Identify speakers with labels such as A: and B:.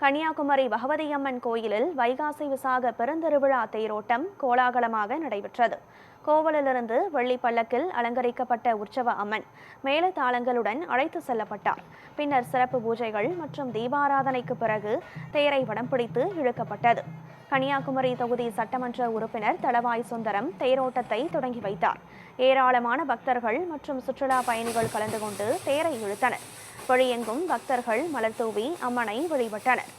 A: கன்னியாகுமரி பகவதியம்மன் கோயிலில் வைகாசி விசாக பெருந்திருவிழா தேரோட்டம் கோலாகலமாக நடைபெற்றது. கோவிலிலிருந்து வெள்ளி பல்லக்கில் அலங்கரிக்கப்பட்ட உற்சவ அம்மன் மேளதாளங்களுடன் அழைத்து செல்லப்பட்டார். பின்னர் சிறப்பு பூஜைகள் மற்றும் தீபாராதனைக்கு பிறகு தேரை வடம் பிடித்து இழுக்கப்பட்டது. கன்னியாகுமரி தொகுதி சட்டமன்ற உறுப்பினர் தளவாய் சுந்தரம் தேரோட்டத்தை தொடங்கி வைத்தார். ஏராளமான பக்தர்கள் மற்றும் சுற்றுலா பயணிகள் கலந்து கொண்டு தேரை இழுத்தனர். வழியெங்கும் பக்தர்கள் மலர் தூவி அம்மனை வழிபட்டனர்.